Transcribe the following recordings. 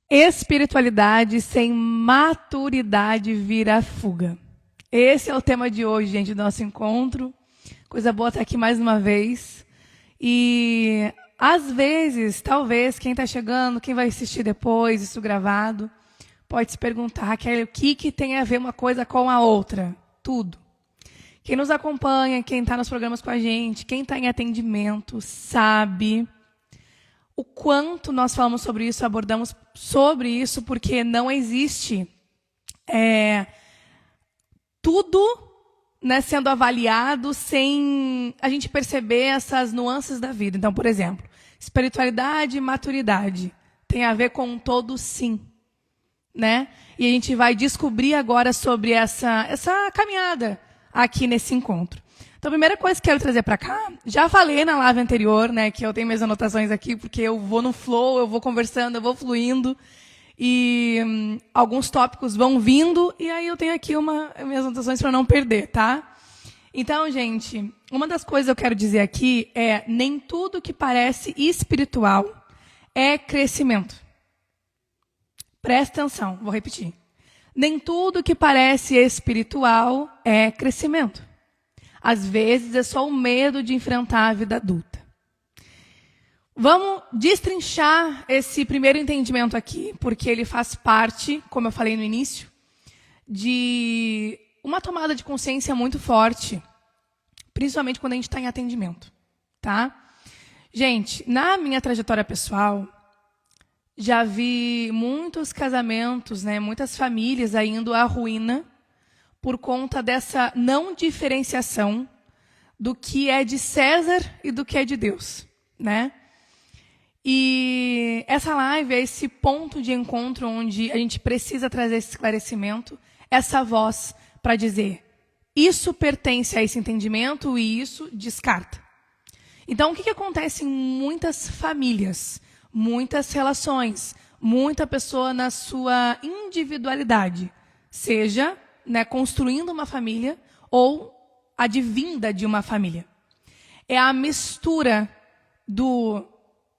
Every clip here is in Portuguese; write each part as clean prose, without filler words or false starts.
Espiritualidade sem maturidade vira fuga. Esse é o tema de hoje, gente, do nosso encontro. Coisa boa estar aqui mais uma vez. E, às vezes, talvez, quem está chegando, quem vai assistir depois, isso gravado, pode se perguntar, Raquel, o que tem a ver uma coisa com a outra? Tudo. Quem nos acompanha, quem está nos programas com a gente, quem está em atendimento, sabe o quanto nós falamos sobre isso, abordamos sobre isso, porque não existe tudo, né, sendo avaliado sem a gente perceber essas nuances da vida. Então, por exemplo, espiritualidade e maturidade tem a ver com um todo, sim. Né? E a gente vai descobrir agora sobre essa caminhada aqui nesse encontro. Então, a primeira coisa que eu quero trazer para cá, já falei na live anterior, né, que eu tenho minhas anotações aqui, porque eu vou no flow, eu vou conversando, eu vou fluindo, e alguns tópicos vão vindo, e aí eu tenho aqui minhas anotações para não perder, tá? Então, gente, uma das coisas que eu quero dizer aqui é, nem tudo que parece espiritual é crescimento. Presta atenção, vou repetir. Nem tudo que parece espiritual é crescimento. Às vezes é só o medo de enfrentar a vida adulta. Vamos destrinchar esse primeiro entendimento aqui, porque ele faz parte, como eu falei no início, de uma tomada de consciência muito forte, principalmente quando a gente está em atendimento. Tá? Gente, na minha trajetória pessoal, já vi muitos casamentos, né, muitas famílias indo à ruína por conta dessa não diferenciação do que é de César e do que é de Deus, né? E essa live é esse ponto de encontro onde a gente precisa trazer esse esclarecimento, essa voz para dizer, isso pertence a esse entendimento e isso descarta. Então, o que acontece em muitas famílias? Muitas relações, muita pessoa na sua individualidade, seja, né, construindo uma família ou advinda de uma família. É a mistura do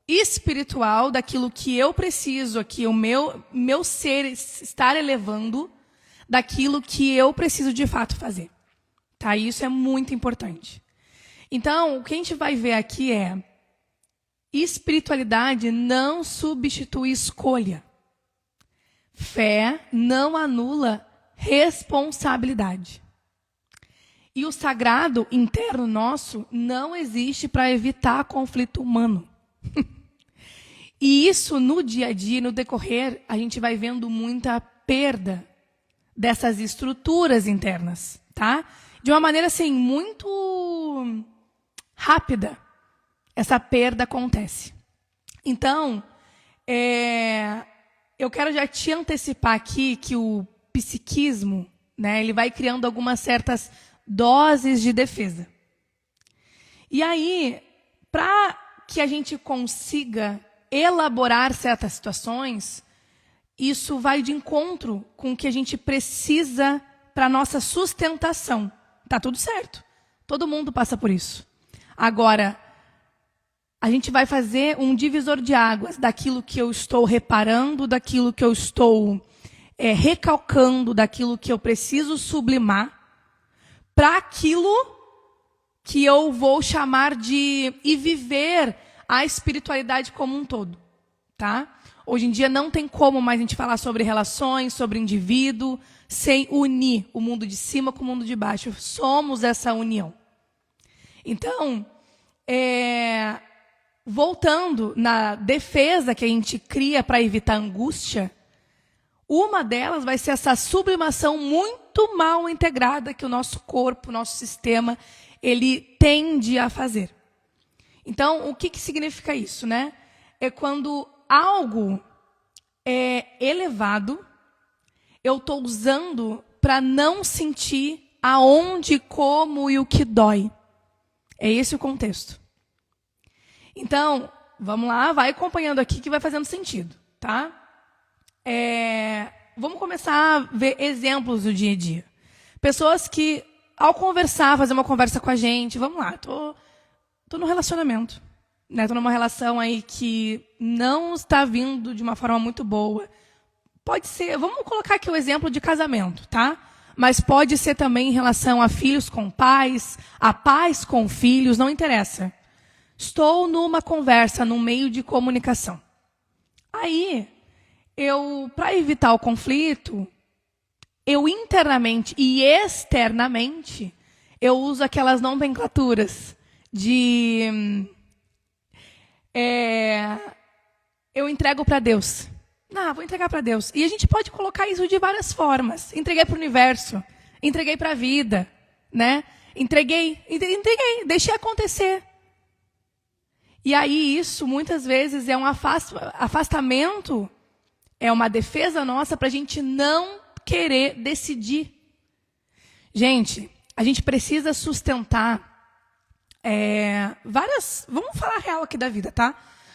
espiritual, daquilo que eu preciso aqui, o meu ser estar elevando, daquilo que eu preciso de fato fazer. Tá? Isso é muito importante. Então, o que a gente vai ver aqui é espiritualidade não substitui escolha. Fé não anula responsabilidade. E o sagrado interno nosso não existe para evitar conflito humano. E isso no dia a dia, no decorrer, a gente vai vendo muita perda dessas estruturas internas, tá? De uma maneira assim muito rápida. Essa perda acontece. Então, eu quero já te antecipar aqui que o psiquismo, né, ele vai criando algumas certas doses de defesa. E aí, para que a gente consiga elaborar certas situações, isso vai de encontro com o que a gente precisa para a nossa sustentação. Tá tudo certo. Todo mundo passa por isso. Agora, a gente vai fazer um divisor de águas daquilo que eu estou reparando, daquilo que eu estou recalcando, daquilo que eu preciso sublimar, para aquilo que eu vou chamar de e viver a espiritualidade como um todo. Tá? Hoje em dia não tem como mais a gente falar sobre relações, sobre indivíduo, sem unir o mundo de cima com o mundo de baixo. Somos essa união. Então, voltando na defesa que a gente cria para evitar angústia, uma delas vai ser essa sublimação muito mal integrada que o nosso corpo, o nosso sistema, ele tende a fazer. Então, o que significa isso, né? É quando algo é elevado, eu estou usando para não sentir aonde, como e o que dói. É esse o contexto. Então, vamos lá, vai acompanhando aqui que vai fazendo sentido, tá? Vamos começar a ver exemplos do dia a dia. Pessoas que, ao conversar, fazer uma conversa com a gente, vamos lá, tô no relacionamento. né? Estou numa relação aí que não está vindo de uma forma muito boa. Pode ser, vamos colocar aqui o exemplo de casamento, tá? Mas pode ser também em relação a filhos com pais, a pais com filhos, não interessa. Estou numa conversa, num meio de comunicação. Aí, para evitar o conflito, eu internamente e externamente, eu uso aquelas nomenclaturas de... eu entrego para Deus. Vou entregar para Deus. E a gente pode colocar isso de várias formas. Entreguei para o universo, entreguei para a vida, né? Entreguei, deixei acontecer. E aí isso, muitas vezes, é um afastamento, é uma defesa nossa para a gente não querer decidir. Gente, a gente precisa sustentar vamos falar real aqui da vida, tá?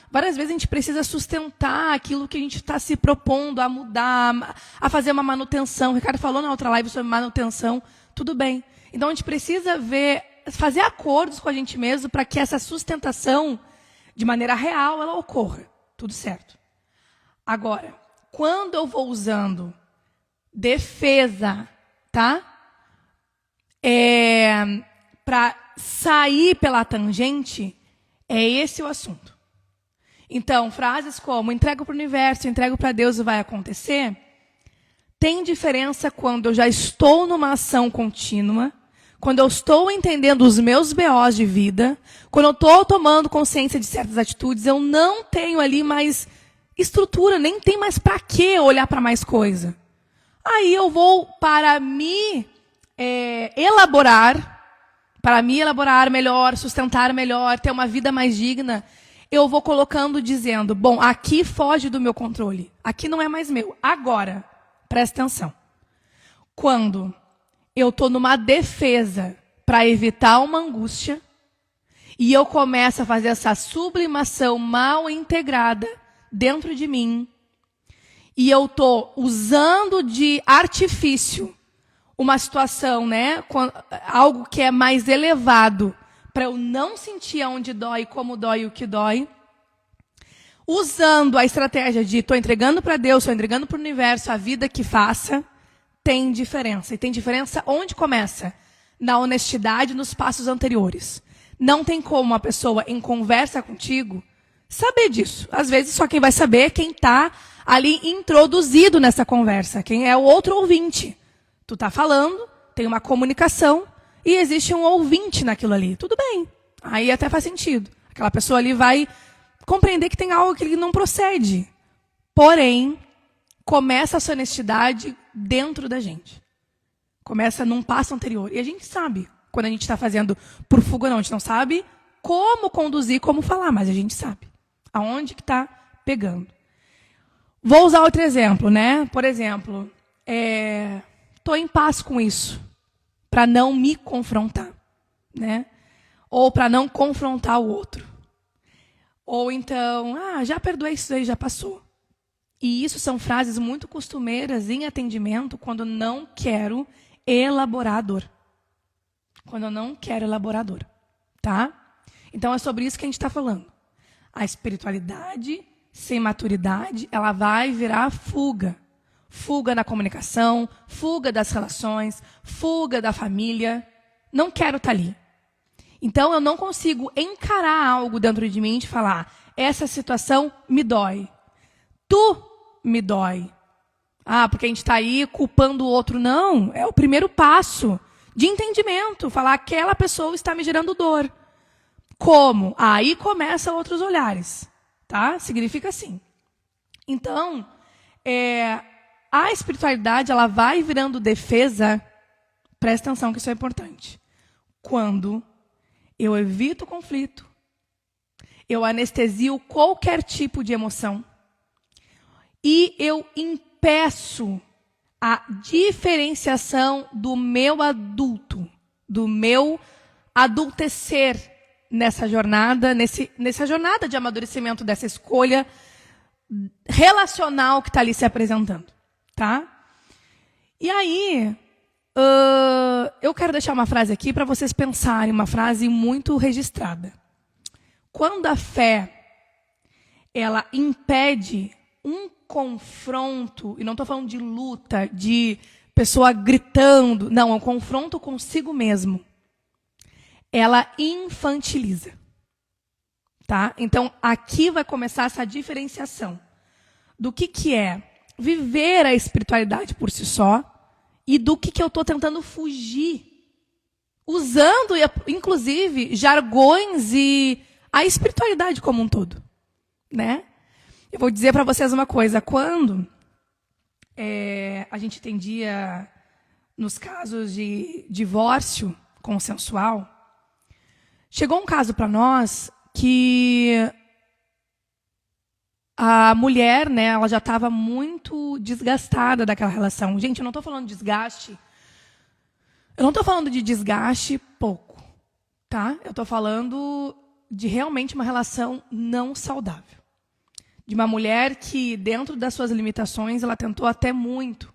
Várias vezes a gente precisa sustentar aquilo que a gente está se propondo a mudar, a fazer uma manutenção. O Ricardo falou na outra live sobre manutenção. Tudo bem. Então, a gente precisa fazer acordos com a gente mesmo para que essa sustentação, de maneira real, ela ocorra. Tudo certo. Agora, quando eu vou usando defesa, tá? Para sair pela tangente, é esse o assunto. Então, frases como entrego para o universo, entrego para Deus e vai acontecer, tem diferença quando eu já estou numa ação contínua, quando eu estou entendendo os meus BOs de vida, quando eu estou tomando consciência de certas atitudes, eu não tenho ali mais estrutura, nem tem mais para que olhar para mais coisa. Aí eu vou, para me elaborar melhor, sustentar melhor, ter uma vida mais digna, eu vou colocando, dizendo, bom, aqui foge do meu controle. Aqui não é mais meu. Agora, presta atenção. Quando eu estou numa defesa para evitar uma angústia, e eu começo a fazer essa sublimação mal integrada dentro de mim, e eu estou usando de artifício uma situação, né, algo que é mais elevado, para eu não sentir onde dói, como dói e o que dói, usando a estratégia de estou entregando para Deus, estou entregando para o universo, a vida que faça, tem diferença. E tem diferença onde começa? Na honestidade, nos passos anteriores. Não tem como uma pessoa em conversa contigo saber disso. Às vezes só quem vai saber é quem está ali introduzido nessa conversa, quem é o outro ouvinte. Tu está falando, tem uma comunicação, e existe um ouvinte naquilo ali. Tudo bem. Aí até faz sentido. Aquela pessoa ali vai compreender que tem algo que não procede. Porém, começa essa honestidade dentro da gente. Começa num passo anterior. E a gente sabe quando a gente está fazendo por fuga ou não. A gente não sabe como conduzir, como falar, mas a gente sabe aonde que está pegando. Vou usar outro exemplo, né? Por exemplo, estou em paz com isso, para não me confrontar, né? Ou para não confrontar o outro. Ou então, já perdoei isso aí, já passou. E isso são frases muito costumeiras em atendimento quando não quero elaborar a dor. Quando eu não quero elaborar a dor, tá? Então é sobre isso que a gente está falando. A espiritualidade sem maturidade, ela vai virar fuga. Fuga na comunicação, fuga das relações, fuga da família. Não quero estar ali. Então, eu não consigo encarar algo dentro de mim e falar, essa situação me dói. Tu me dói. Porque a gente está aí culpando o outro. Não, é o primeiro passo de entendimento. Falar, aquela pessoa está me gerando dor. Como? Aí começam outros olhares. Tá? Significa assim. Então, a espiritualidade, ela vai virando defesa, presta atenção que isso é importante, quando eu evito o conflito, eu anestesio qualquer tipo de emoção e eu impeço a diferenciação do meu adulto, do meu adultecer nessa jornada, nessa jornada de amadurecimento dessa escolha relacional que está ali se apresentando. Tá? E aí, eu quero deixar uma frase aqui para vocês pensarem, uma frase muito registrada. quando a fé, ela impede um confronto, e não estou falando de luta, de pessoa gritando, não, é um confronto consigo mesmo. Ela infantiliza. Tá? Então, aqui vai começar essa diferenciação do que é viver a espiritualidade por si só e do que eu estou tentando fugir, usando, inclusive, jargões e a espiritualidade como um todo. Né? Eu vou dizer para vocês uma coisa. Quando a gente tendia, nos casos de divórcio consensual, chegou um caso para nós que a mulher, né, ela já estava muito desgastada daquela relação. Gente, eu não estou falando de desgaste. Eu não estou falando de desgaste pouco, tá? Eu estou falando de realmente uma relação não saudável. De uma mulher que, dentro das suas limitações, ela tentou até muito.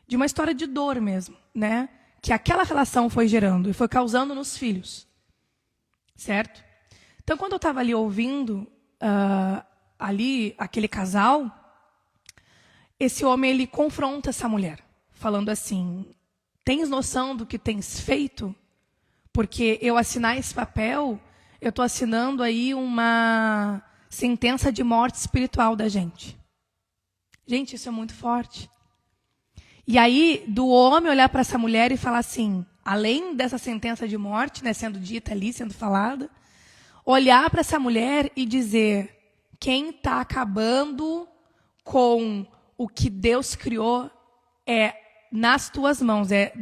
De uma história de dor mesmo, né? Que aquela relação foi gerando e foi causando nos filhos. Certo? Então, quando eu estava ali ouvindo ali aquele casal, esse homem ele confronta essa mulher, falando assim: tens noção do que tens feito? Porque eu assinar esse papel, eu estou assinando aí uma sentença de morte espiritual da gente. Gente, isso é muito forte. E aí, do homem olhar para essa mulher e falar assim, além dessa sentença de morte, né, sendo dita ali, sendo falada, olhar para essa mulher e dizer: quem está acabando com o que Deus criou é nas tuas mãos, é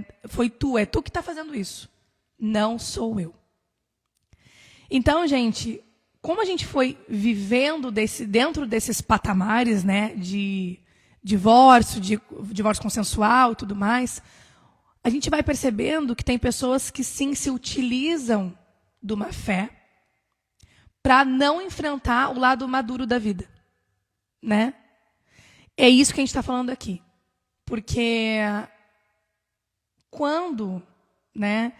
tu que está fazendo isso, não sou eu. Então, gente, como a gente foi vivendo dentro desses patamares, né, de divórcio consensual e tudo mais, a gente vai percebendo que tem pessoas que sim se utilizam de uma fé para não enfrentar o lado maduro da vida, né? É isso que a gente está falando aqui. Porque quando é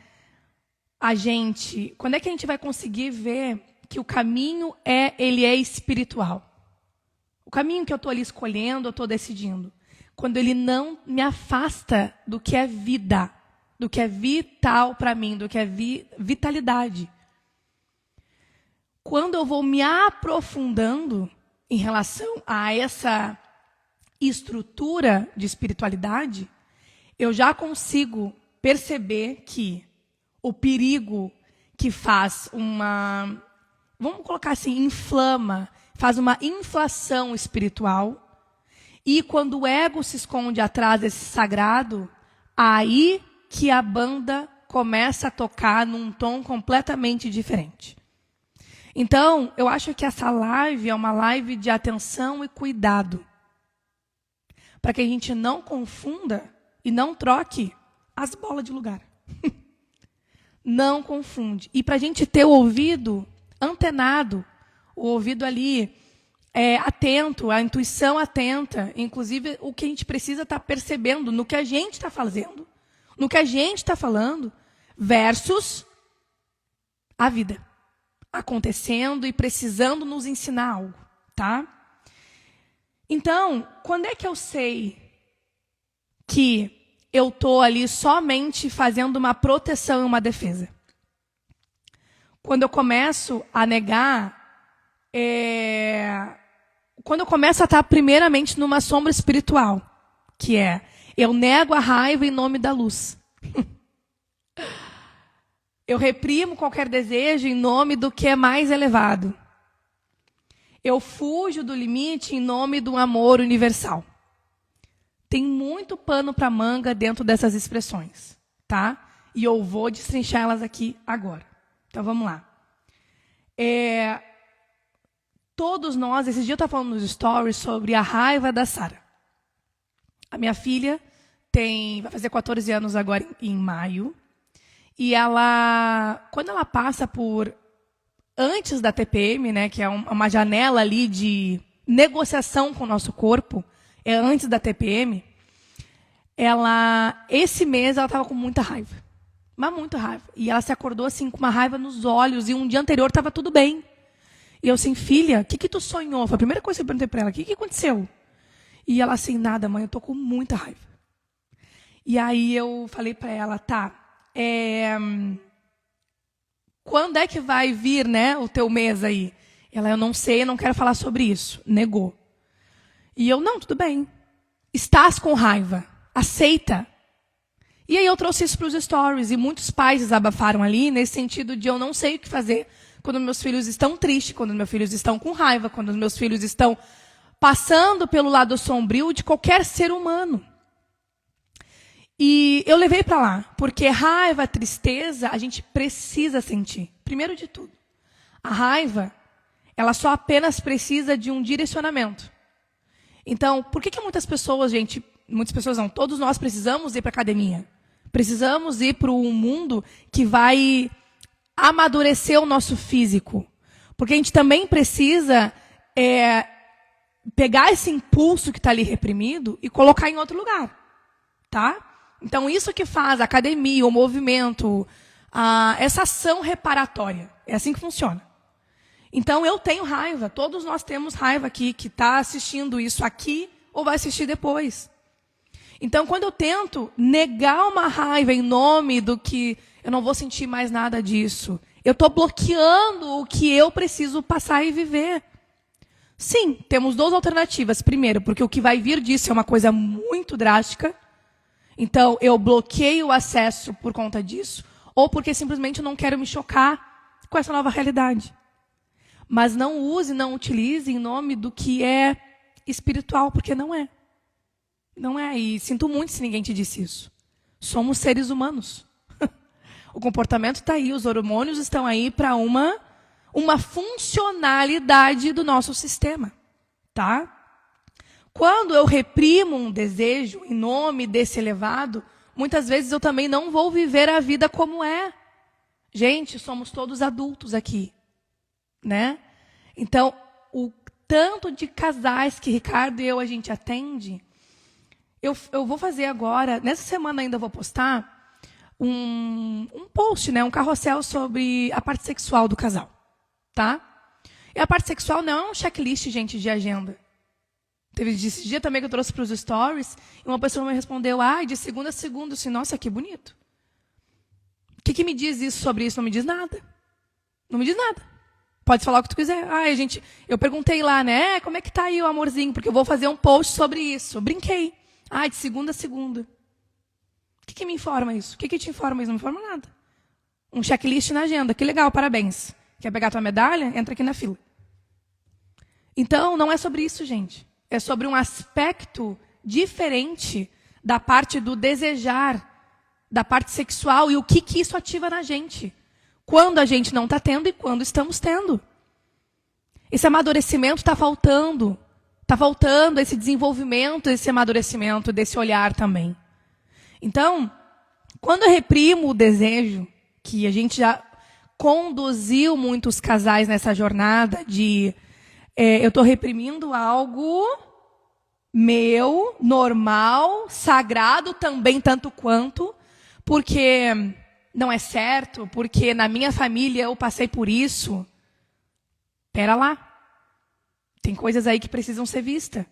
que a gente vai conseguir ver que o caminho ele é espiritual? O caminho que eu estou ali escolhendo, eu estou decidindo. Quando ele não me afasta do que é vida, do que é vital para mim, do que é vitalidade. Quando eu vou me aprofundando em relação a essa estrutura de espiritualidade, eu já consigo perceber que o perigo que faz vamos colocar assim, faz uma inflação espiritual, e quando o ego se esconde atrás desse sagrado, aí que a banda começa a tocar num tom completamente diferente. Então, eu acho que essa live é uma live de atenção e cuidado, para que a gente não confunda e não troque as bolas de lugar. Não confunde. E para a gente ter o ouvido antenado, o ouvido ali atento, a intuição atenta, inclusive o que a gente precisa estar percebendo no que a gente está fazendo, no que a gente está falando, versus a vida acontecendo e precisando nos ensinar algo, tá? Então, quando é que eu sei que eu estou ali somente fazendo uma proteção e uma defesa? Quando eu começo a negar, quando eu começo a estar primeiramente numa sombra espiritual, que é, eu nego a raiva em nome da luz. Eu reprimo qualquer desejo em nome do que é mais elevado. Eu fujo do limite em nome do amor universal. Tem muito pano para manga dentro dessas expressões, tá? E eu vou destrinchar elas aqui agora. Então, vamos lá. Todos nós, esse dia eu estava falando nos stories sobre a raiva da Sara. A minha filha vai fazer 14 anos agora em maio. E quando ela passa antes da TPM, né, que é uma janela ali de negociação com o nosso corpo, antes da TPM, esse mês ela estava com muita raiva. Mas muita raiva. E ela se acordou assim com uma raiva nos olhos, e um dia anterior estava tudo bem. E eu assim, filha, o que tu sonhou? Foi a primeira coisa que eu perguntei para ela, o que aconteceu? E ela assim, nada, mãe, eu tô com muita raiva. E aí eu falei para ela, tá, quando é que vai vir, né, o teu mês aí? Ela, eu não sei, eu não quero falar sobre isso. Negou. E eu, não, tudo bem. Estás com raiva. Aceita. E aí eu trouxe isso para os stories. E muitos pais desabafaram ali, nesse sentido de eu não sei o que fazer quando meus filhos estão tristes, quando meus filhos estão com raiva, quando meus filhos estão passando pelo lado sombrio de qualquer ser humano. E eu levei para lá, porque raiva, tristeza, a gente precisa sentir. Primeiro de tudo, a raiva, ela só apenas precisa de um direcionamento. Então, por que muitas pessoas, gente, muitas pessoas não, todos nós precisamos ir para a academia. Precisamos ir para um mundo que vai amadurecer o nosso físico. Porque a gente também precisa pegar esse impulso que está ali reprimido e colocar em outro lugar. Tá? Então, isso que faz a academia, o movimento, essa ação reparatória. É assim que funciona. Então, eu tenho raiva. Todos nós temos raiva aqui, que está assistindo isso aqui ou vai assistir depois. Então, quando eu tento negar uma raiva em nome do que eu não vou sentir mais nada disso, eu estou bloqueando o que eu preciso passar e viver. Sim, temos duas alternativas. Primeiro, porque o que vai vir disso é uma coisa muito drástica. Então, eu bloqueio o acesso por conta disso, ou porque simplesmente eu não quero me chocar com essa nova realidade. Mas não use, não utilize em nome do que é espiritual, porque não é. Não é. E sinto muito se ninguém te disse isso. Somos seres humanos. O comportamento está aí, os hormônios estão aí para uma funcionalidade do nosso sistema. Tá? Quando eu reprimo um desejo em nome desse elevado, muitas vezes eu também não vou viver a vida como é. Gente, somos todos adultos aqui, né? Então, o tanto de casais que Ricardo e eu a gente atende, eu vou fazer agora, nessa semana ainda vou postar um post, né, um carrossel sobre a parte sexual do casal, tá? E a parte sexual não é um checklist, gente, de agenda. Teve esse dia também que eu trouxe para os stories, e uma pessoa me respondeu, de segunda a segunda, assim, nossa, que bonito. O que me diz isso sobre isso? Não me diz nada. Não me diz nada. Pode falar o que tu quiser. Eu perguntei lá, né, como é que tá aí o amorzinho? Porque eu vou fazer um post sobre isso. Brinquei. De segunda a segunda. O que me informa isso? O que te informa isso? Não me informa nada. Um checklist na agenda. Que legal, parabéns. Quer pegar tua medalha? Entra aqui na fila. Então, não é sobre isso, gente. É sobre um aspecto diferente da parte do desejar, da parte sexual e o que isso ativa na gente. Quando a gente não está tendo e quando estamos tendo. Esse amadurecimento está faltando. Está faltando esse desenvolvimento, esse amadurecimento, desse olhar também. Então, quando eu reprimo o desejo, que a gente já conduziu muitos casais nessa jornada de eu estou reprimindo algo meu, normal, sagrado também tanto quanto, porque não é certo, porque na minha família eu passei por isso. Pera lá. Tem coisas aí que precisam ser vistas.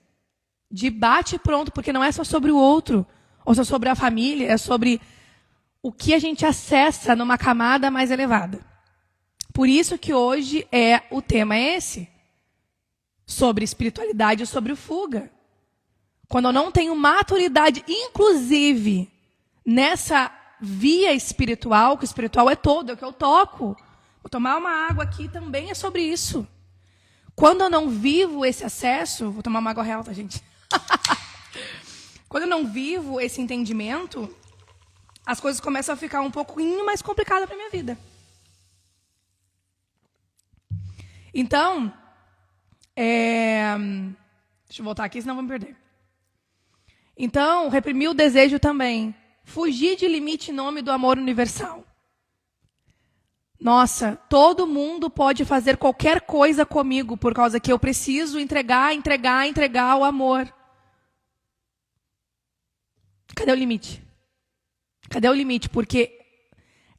De bate e pronto, porque não é só sobre o outro, ou só sobre a família, é sobre o que a gente acessa numa camada mais elevada. Por isso que hoje o tema é esse. Sobre espiritualidade e sobre fuga. Quando eu não tenho maturidade, inclusive, nessa via espiritual, que o espiritual é todo, é o que eu toco. Vou tomar uma água aqui também é sobre isso. Quando eu não vivo esse acesso, vou tomar uma água real, tá, gente? Quando eu não vivo esse entendimento, as coisas começam a ficar um pouquinho mais complicadas para minha vida. Então, deixa eu voltar aqui, senão vou me perder. Então, reprimir o desejo também. Fugir de limite em nome do amor universal. Nossa, todo mundo pode fazer qualquer coisa comigo, por causa que eu preciso entregar o amor. Cadê o limite? Cadê o limite? Porque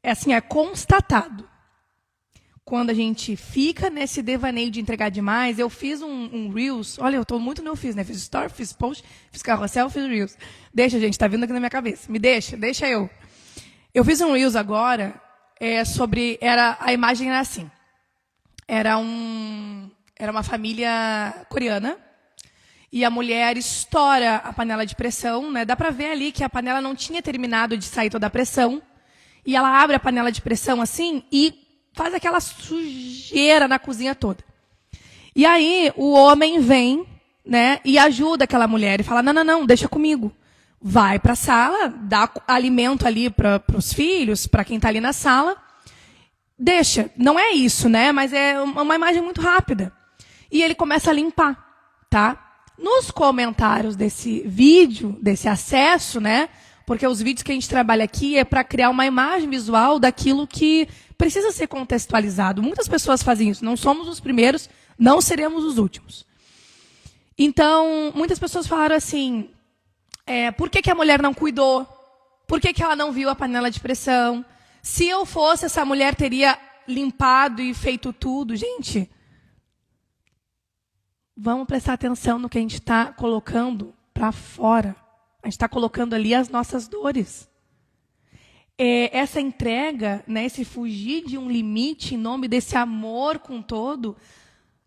é constatado. quando a gente fica nesse devaneio de entregar demais, eu fiz um Reels. Olha, eu estou muito no Fiz, né? Fiz story, fiz post, fiz carrossel, fiz Reels. Deixa, gente, tá vindo aqui na minha cabeça. Me deixa eu. Eu fiz um Reels agora sobre... A imagem era assim. Era uma família coreana. E a mulher estoura a panela de pressão, né? Dá para ver ali que a panela não tinha terminado de sair toda a pressão. E ela abre a panela de pressão assim e faz aquela sujeira na cozinha toda. E aí o homem vem, né, e ajuda aquela mulher e fala: não, deixa comigo. Vai para a sala, dá alimento ali para os filhos, para quem está ali na sala. Deixa. Não é isso, né? Mas é uma imagem muito rápida. E ele começa a limpar, tá? Nos comentários desse vídeo, desse acesso, né? Porque os vídeos que a gente trabalha aqui é para criar uma imagem visual daquilo que precisa ser contextualizado. Muitas pessoas fazem isso. Não somos os primeiros, não seremos os últimos. Então, muitas pessoas falaram assim, por que a mulher não cuidou? Por que ela não viu a panela de pressão? Se eu fosse, essa mulher teria limpado e feito tudo. Gente, vamos prestar atenção no que a gente está colocando para fora. A gente está colocando ali as nossas dores. Essa entrega, né, esse fugir de um limite em nome desse amor com todo,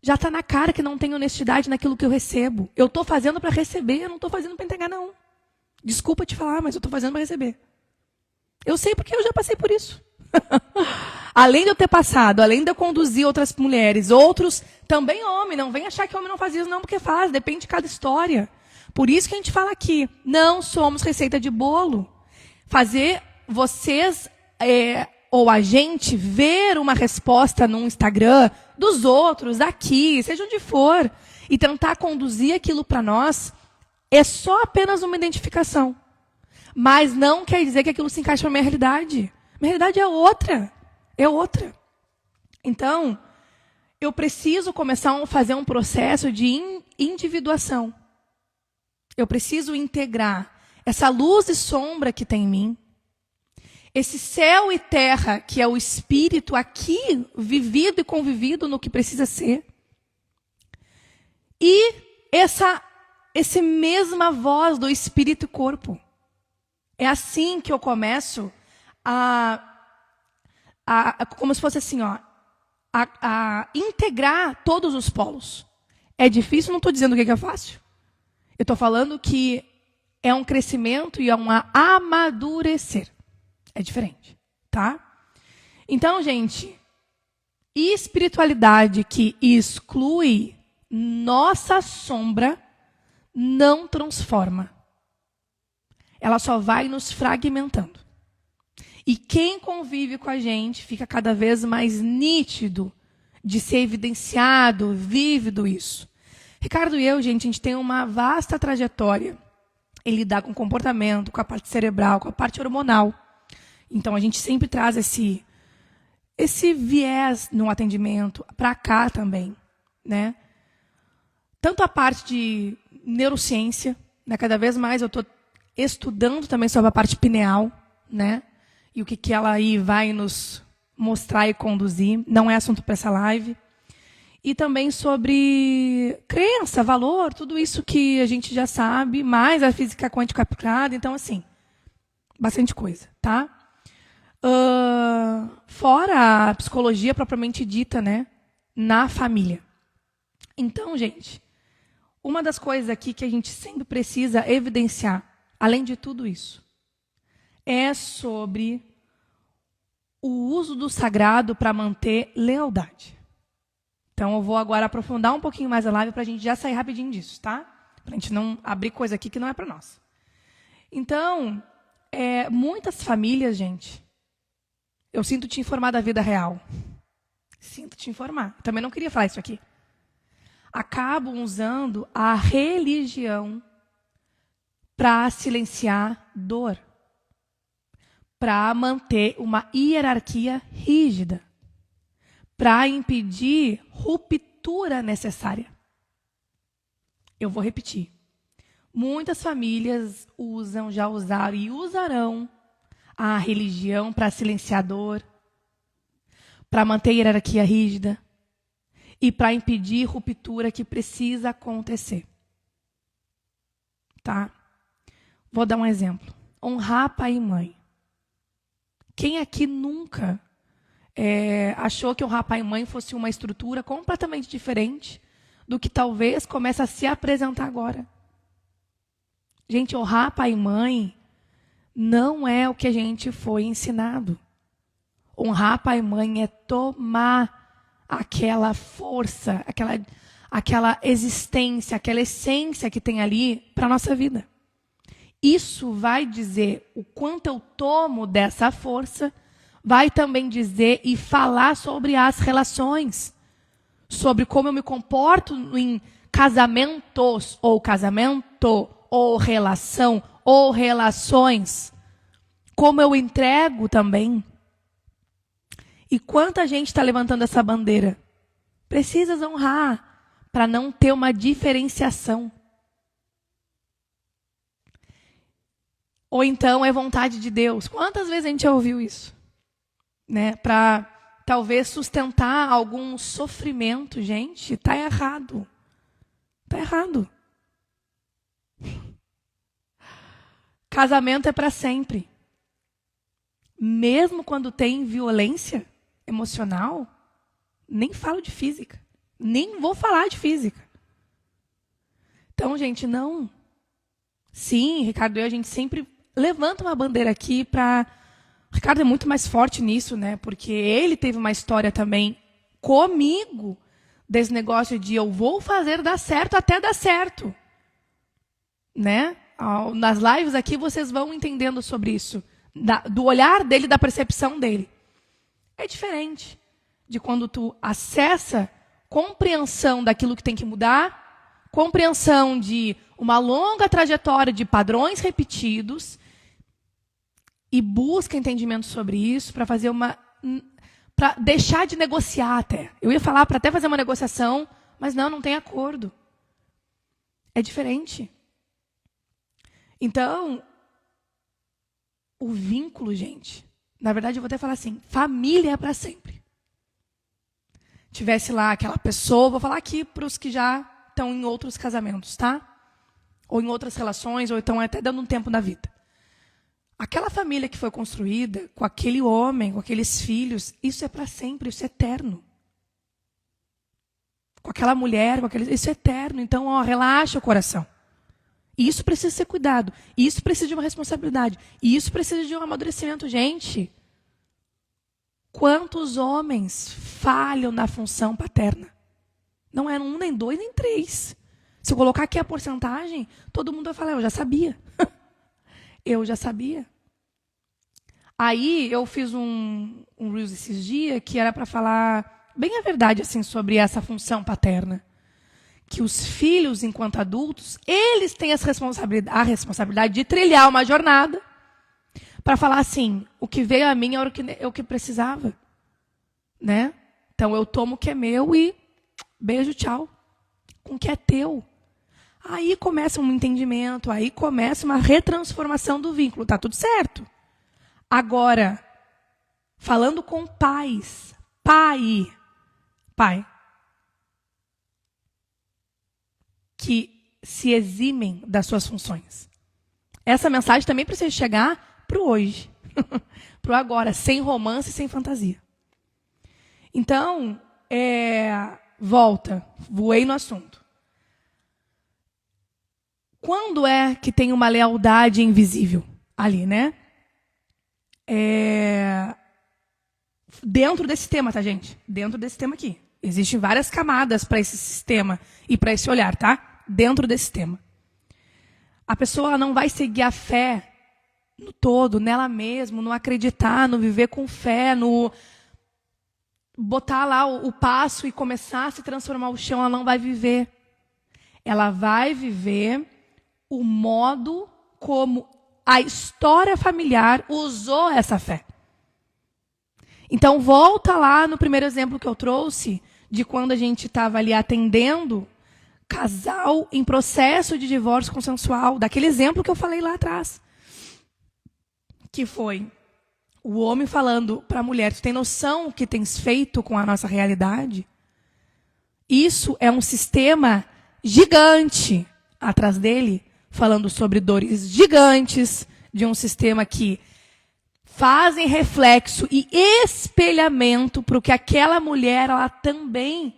já está na cara que não tem honestidade naquilo que eu recebo. Eu estou fazendo para receber, eu não estou fazendo para entregar, não. Desculpa te falar, mas eu estou fazendo para receber. Eu sei porque eu já passei por isso. Além de eu ter passado, além de eu conduzir outras mulheres, outros, também homem. Não vem achar que homem não faz isso, não, porque faz. Depende de cada história. Por isso que a gente fala aqui, não somos receita de bolo. Fazer vocês ou a gente ver uma resposta no Instagram dos outros, daqui, seja onde for, e tentar conduzir aquilo para nós, é só apenas uma identificação. Mas não quer dizer que aquilo se encaixa na minha realidade. Minha realidade é outra. É outra. Então, eu preciso começar a fazer um processo de individuação. Eu preciso integrar essa luz e sombra que tem em mim, esse céu e terra que é o espírito aqui, vivido e convivido no que precisa ser, e essa mesma voz do espírito e corpo. É assim que eu começo como se fosse assim, ó, a integrar todos os polos. É difícil, não estou dizendo que é fácil. Eu estou falando que é um crescimento e é um amadurecer. É diferente, tá? Então, gente, espiritualidade que exclui nossa sombra não transforma. Ela só vai nos fragmentando. E quem convive com a gente fica cada vez mais nítido de ser evidenciado, vívido isso. Ricardo e eu, gente, a gente tem uma vasta trajetória em lidar com o comportamento, com a parte cerebral, com a parte hormonal. Então, a gente sempre traz esse viés no atendimento para cá também, né? Tanto a parte de neurociência, né? Cada vez mais eu estou estudando também sobre a parte pineal, né? E o que ela aí vai nos mostrar e conduzir. Não é assunto para essa live. E também sobre crença, valor, tudo isso que a gente já sabe, mais a física quântica aplicada. Então, assim, bastante coisa, tá? Fora a psicologia propriamente dita, né? Na família. Então, gente, uma das coisas aqui que a gente sempre precisa evidenciar, além de tudo isso, é sobre o uso do sagrado para manter lealdade. Então, eu vou agora aprofundar um pouquinho mais a live para a gente já sair rapidinho disso, tá? Para a gente não abrir coisa aqui que não é para nós. Então, muitas famílias, gente, eu sinto te informar da vida real. Sinto te informar. Também não queria falar isso aqui. Acabam usando a religião para silenciar dor, para manter uma hierarquia rígida, para impedir ruptura necessária. Eu vou repetir. Muitas famílias já usaram e usarão a religião para silenciar dor, para manter a hierarquia rígida e para impedir ruptura que precisa acontecer. Tá? Vou dar um exemplo. Honrar pai e mãe. Quem aqui nunca achou que honrar pai e mãe fosse uma estrutura completamente diferente do que talvez comece a se apresentar agora? Gente, honrar pai e mãe não é o que a gente foi ensinado. Honrar pai e mãe é tomar aquela força, aquela existência, aquela essência que tem ali para a nossa vida. Isso vai dizer o quanto eu tomo dessa força, vai também dizer e falar sobre as relações, sobre como eu me comporto em casamentos, ou casamento, ou relação, ou relações, como eu entrego também. E quanta gente está levantando essa bandeira? Precisas honrar para não ter uma diferenciação. Ou então é vontade de Deus. Quantas vezes a gente já ouviu isso? Né? Para talvez sustentar algum sofrimento. Gente, está errado. Está errado. Casamento é para sempre. Mesmo quando tem violência emocional, nem falo de física. Nem vou falar de física. Então, gente, não. Sim, Ricardo e eu, a gente sempre levanta uma bandeira aqui para... O Ricardo é muito mais forte nisso, né? Porque ele teve uma história também comigo desse negócio de eu vou fazer dar certo até dar certo. Né? Nas lives aqui vocês vão entendendo sobre isso. Do olhar dele, da percepção dele. É diferente de quando tu acessa compreensão daquilo que tem que mudar, compreensão de uma longa trajetória de padrões repetidos e busca entendimento sobre isso para fazer para deixar de negociar até. Eu ia falar para até fazer uma negociação, mas não tem acordo. É diferente. Então, o vínculo, gente, na verdade eu vou até falar assim, família é para sempre. Tivesse lá aquela pessoa, vou falar aqui para os que já estão em outros casamentos, tá? Ou em outras relações, ou estão até dando um tempo na vida. Aquela família que foi construída com aquele homem, com aqueles filhos, isso é para sempre, isso é eterno. Com aquela mulher, isso é eterno. Então, relaxa o coração. E isso precisa ser cuidado. E isso precisa de uma responsabilidade. E isso precisa de um amadurecimento. Gente, quantos homens falham na função paterna? Não é 1, nem 2, nem 3. Se eu colocar aqui a porcentagem, todo mundo vai falar, eu já sabia. Eu já sabia. Aí eu fiz um Reels esses dias que era para falar bem a verdade assim, sobre essa função paterna. Que os filhos, enquanto adultos, eles têm a responsabilidade de trilhar uma jornada para falar assim, o que veio a mim é o que precisava. Né? Então eu tomo o que é meu e beijo, tchau. Com o que é teu. Aí começa um entendimento, aí começa uma retransformação do vínculo. Tá tudo certo. Agora, falando com pais, pai, que se eximem das suas funções. Essa mensagem também precisa chegar para o hoje, para o agora, sem romance, sem fantasia. Então, voei no assunto. Quando é que tem uma lealdade invisível ali, né? Dentro desse tema, tá, gente? Dentro desse tema aqui. Existem várias camadas para esse sistema e para esse olhar, tá? Dentro desse tema. A pessoa não vai seguir a fé no todo, nela mesma, no acreditar, no viver com fé, no botar lá o passo e começar a se transformar o chão, ela não vai viver. Ela vai viver o modo como a história familiar usou essa fé. Então, volta lá no primeiro exemplo que eu trouxe, de quando a gente estava ali atendendo casal em processo de divórcio consensual, daquele exemplo que eu falei lá atrás. Que foi O homem falando para a mulher, tu tem noção o que tens feito com a nossa realidade? Isso é um sistema gigante atrás dele, falando sobre dores gigantes, de um sistema que fazem reflexo e espelhamento para o que aquela mulher ela também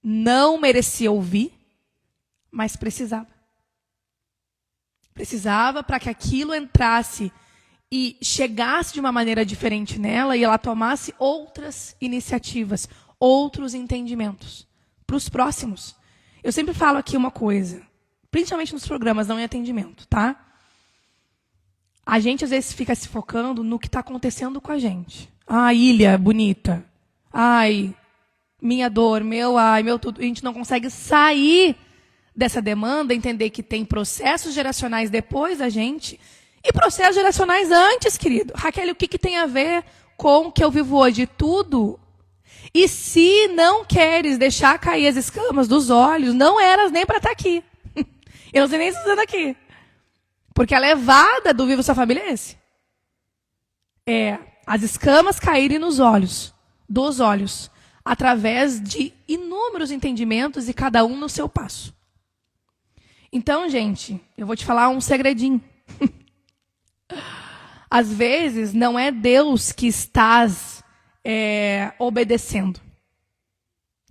não merecia ouvir, mas precisava. Precisava para que aquilo entrasse e chegasse de uma maneira diferente nela e ela tomasse outras iniciativas, outros entendimentos para os próximos. Eu sempre falo aqui uma coisa, principalmente nos programas, não em atendimento, tá? A gente às vezes fica se focando no que está acontecendo com a gente. Ai, ilha bonita. Ai, minha dor, meu tudo. A gente não consegue sair dessa demanda, entender que tem processos geracionais depois da gente e processos geracionais antes, querido. Raquel, o que tem a ver com o que eu vivo hoje? Tudo. E se não queres deixar cair as escamas dos olhos, não eras nem para estar aqui. Eu não sei nem se você está aqui. Porque a levada do Viva Sua Família é esse. É as escamas caírem nos olhos, dos olhos, através de inúmeros entendimentos e cada um no seu passo. Então, gente, eu vou te falar um segredinho. Às vezes, não é Deus que estás obedecendo.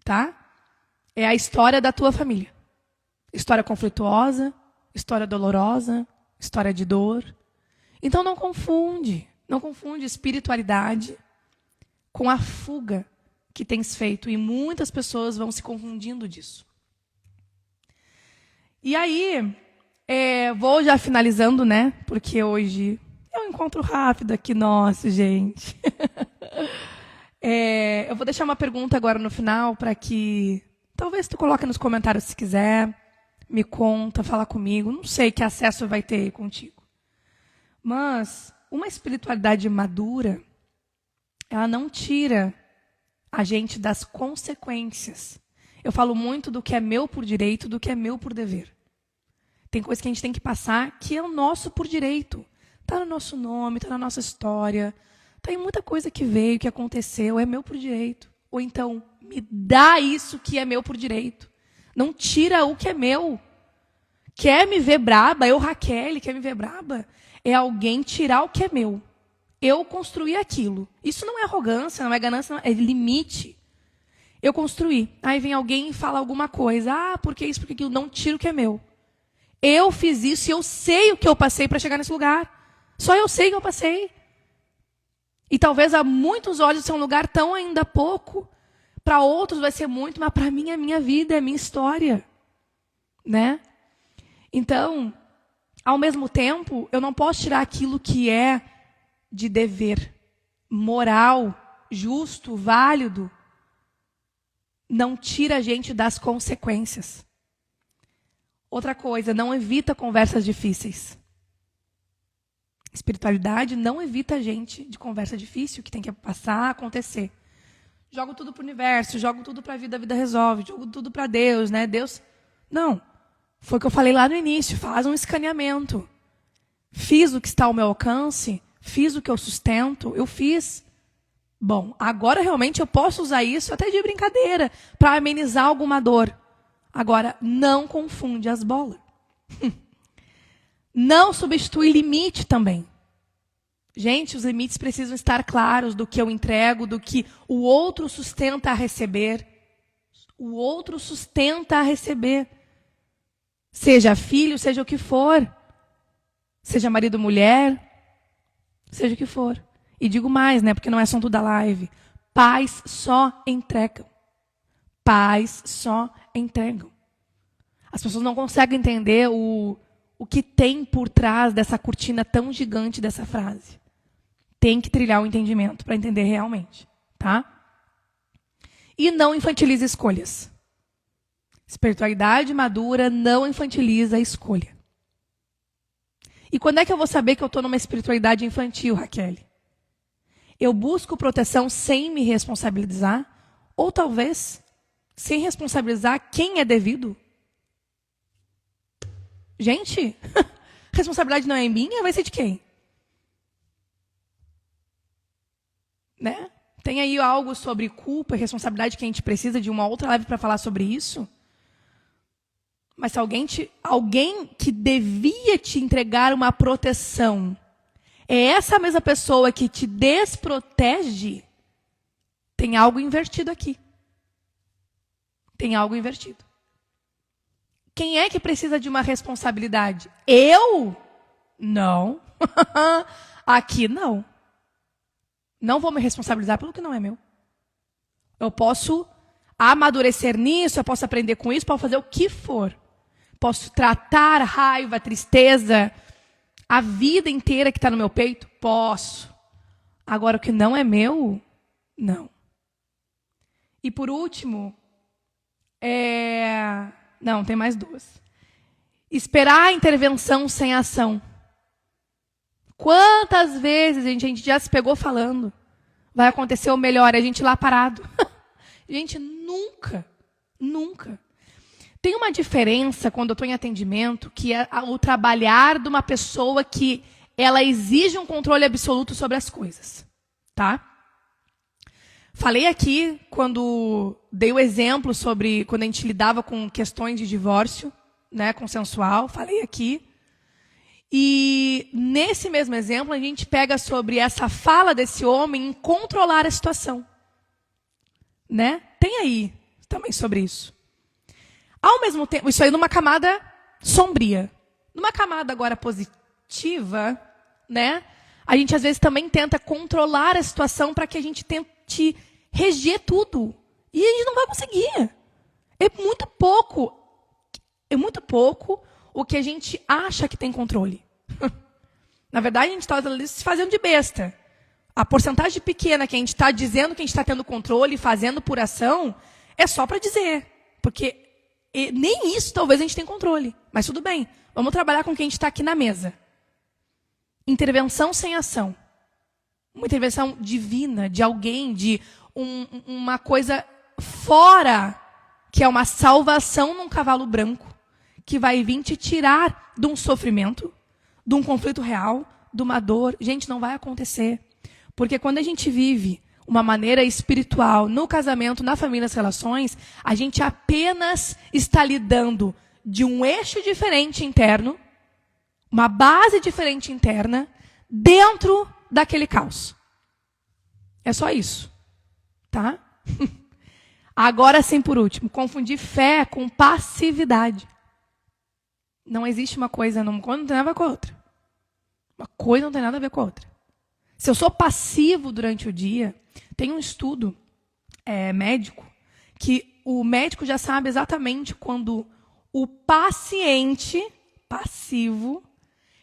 Tá? É a história da tua família. História conflituosa, história dolorosa, história de dor. Então não confunde espiritualidade com a fuga que tens feito. E muitas pessoas vão se confundindo disso. E aí, vou já finalizando, né? Porque hoje é um encontro rápido aqui, nosso, gente. Eu vou deixar uma pergunta agora no final para que talvez tu coloque nos comentários se quiser. Me conta, fala comigo. Não sei que acesso vai ter contigo. Mas uma espiritualidade madura, ela não tira a gente das consequências. Eu falo muito do que é meu por direito, do que é meu por dever. Tem coisa que a gente tem que passar que é o nosso por direito. Está no nosso nome, está na nossa história. Tem muita coisa que veio, que aconteceu, é meu por direito. Ou então, me dá isso que é meu por direito. Não tira o que é meu. Quer me ver braba? Eu, Raquel, quer me ver braba? É alguém tirar o que é meu. Eu construí aquilo. Isso não é arrogância, não é ganância, não, é limite. Eu construí. Aí vem alguém e fala alguma coisa. Ah, porque isso, porque aquilo. Não tira o que é meu. Eu fiz isso e eu sei o que eu passei para chegar nesse lugar. Só eu sei que eu passei. E talvez a muitos olhos seja um lugar tão ainda pouco. Para outros vai ser muito, mas para mim é minha vida, é minha história. Né? Então, ao mesmo tempo, eu não posso tirar aquilo que é de dever, moral, justo, válido. Não tira a gente das consequências. Outra coisa, não evita conversas difíceis. Espiritualidade não evita a gente de conversa difícil, que tem que passar, acontecer. Jogo tudo para o universo, jogo tudo para a vida resolve, jogo tudo para Deus, né? Deus, não. Foi o que eu falei lá no início, faz um escaneamento. Fiz o que está ao meu alcance, fiz o que eu sustento, eu fiz. Bom, agora realmente eu posso usar isso até de brincadeira, para amenizar alguma dor. Agora, não confunde as bolas. Não substitui limite também. Gente, os limites precisam estar claros do que eu entrego, do que o outro sustenta a receber. O outro sustenta a receber. Seja filho, seja o que for. Seja marido, mulher, seja o que for. E digo mais, né, porque não é assunto da live. Pais só entregam. Pais só entregam. As pessoas não conseguem entender o que tem por trás dessa cortina tão gigante dessa frase. Tem que trilhar o entendimento para entender realmente, tá? E não infantilize escolhas. Espiritualidade madura não infantiliza a escolha. E quando é que eu vou saber que eu estou numa espiritualidade infantil, Raquel? Eu busco proteção sem me responsabilizar, ou talvez sem responsabilizar quem é devido. Gente, responsabilidade não é minha, vai ser de quem? né? Tem aí algo sobre culpa e responsabilidade que a gente precisa de uma outra live para falar sobre isso? Mas se alguém que devia te entregar uma proteção é essa mesma pessoa que te desprotege, tem algo invertido aqui. Tem algo invertido. Quem é que precisa de uma responsabilidade? Eu? Não. Aqui não. Não vou me responsabilizar pelo que não é meu. Eu posso amadurecer nisso, eu posso aprender com isso, posso fazer o que for. Posso tratar raiva, tristeza, a vida inteira que está no meu peito? Posso. Agora, o que não é meu, não. E por último, não, tem mais duas. Esperar a intervenção sem ação. Quantas vezes a gente já se pegou falando, vai acontecer o melhor, a gente lá parado. Gente, nunca. Tem uma diferença quando eu estou em atendimento, que é o trabalhar de uma pessoa que ela exige um controle absoluto sobre as coisas. Tá? Falei aqui, quando dei o exemplo sobre quando a gente lidava com questões de divórcio, né, consensual, falei aqui. E nesse mesmo exemplo, a gente pega sobre essa fala desse homem em controlar a situação. Né? Tem aí também sobre isso. Ao mesmo tempo, isso aí numa camada sombria. Numa camada agora positiva, né? A gente às vezes também tenta controlar a situação para que a gente tente reger tudo. E a gente não vai conseguir. É muito pouco o que a gente acha que tem controle. Na verdade, a gente está se fazendo de besta. A porcentagem pequena que a gente está dizendo que a gente está tendo controle e fazendo por ação é só para dizer. Porque nem isso talvez a gente tenha controle. Mas tudo bem, vamos trabalhar com quem a gente está aqui na mesa. Intervenção sem ação. Uma intervenção divina, de alguém, de uma coisa fora, que é uma salvação num cavalo branco, que vai vir te tirar de um sofrimento, de um conflito real, de uma dor. Gente, não vai acontecer. Porque quando a gente vive uma maneira espiritual no casamento, na família, nas relações, a gente apenas está lidando de um eixo diferente interno, uma base diferente interna, dentro daquele caos. É só isso. Tá? Agora sim, por último, confundir fé com passividade. Não existe uma coisa, não tem nada a ver com a outra. Uma coisa não tem nada a ver com a outra. Se eu sou passivo durante o dia, tem um estudo médico que o médico já sabe exatamente quando o paciente passivo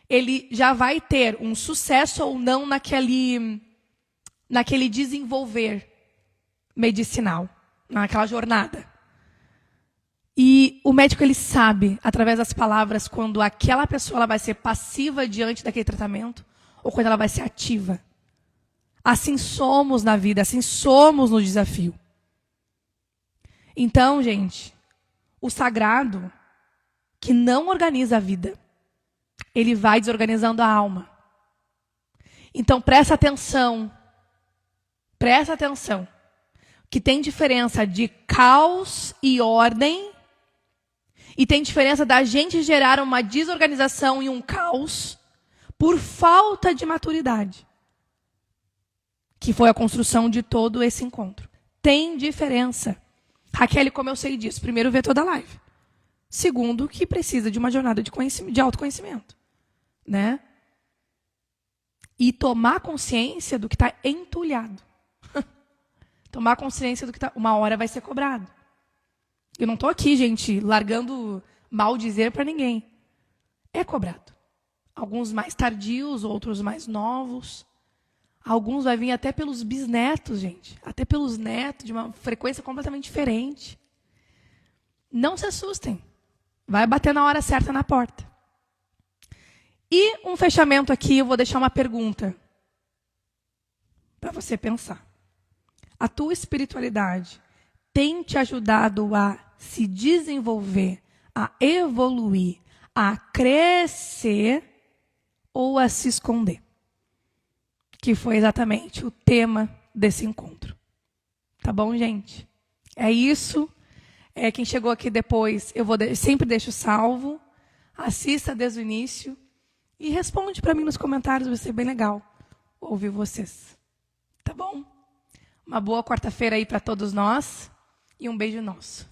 ele já vai ter um sucesso ou não naquele desenvolver medicinal, naquela jornada. E o médico ele sabe, através das palavras, quando aquela pessoa ela vai ser passiva diante daquele tratamento ou quando ela vai ser ativa. Assim somos na vida, assim somos no desafio. Então, gente, o sagrado, que não organiza a vida, ele vai desorganizando a alma. Então, presta atenção, que tem diferença de caos e ordem, e tem diferença da gente gerar uma desorganização e um caos por falta de maturidade. Que foi a construção de todo esse encontro. Tem diferença. Raquel, como eu sei disso? Primeiro, vê toda a live. Segundo, que precisa de uma jornada de autoconhecimento. Né? E tomar consciência do que está entulhado. Tomar consciência do que está... Uma hora vai ser cobrado. Eu não estou aqui, gente, largando mal dizer para ninguém. É cobrado. Alguns mais tardios, outros mais novos. Alguns vai vir até pelos bisnetos, gente. Até pelos netos, de uma frequência completamente diferente. Não se assustem. Vai bater na hora certa na porta. E um fechamento aqui, eu vou deixar uma pergunta para você pensar. A tua espiritualidade tem te ajudado a se desenvolver, a evoluir, a crescer ou a se esconder? Que foi exatamente o tema desse encontro. Tá bom, gente? É isso. Quem chegou aqui depois, sempre deixo salvo. Assista desde o início. E responde para mim nos comentários, vai ser bem legal ouvir vocês. Tá bom? Uma boa quarta-feira aí para todos nós. E um beijo nosso.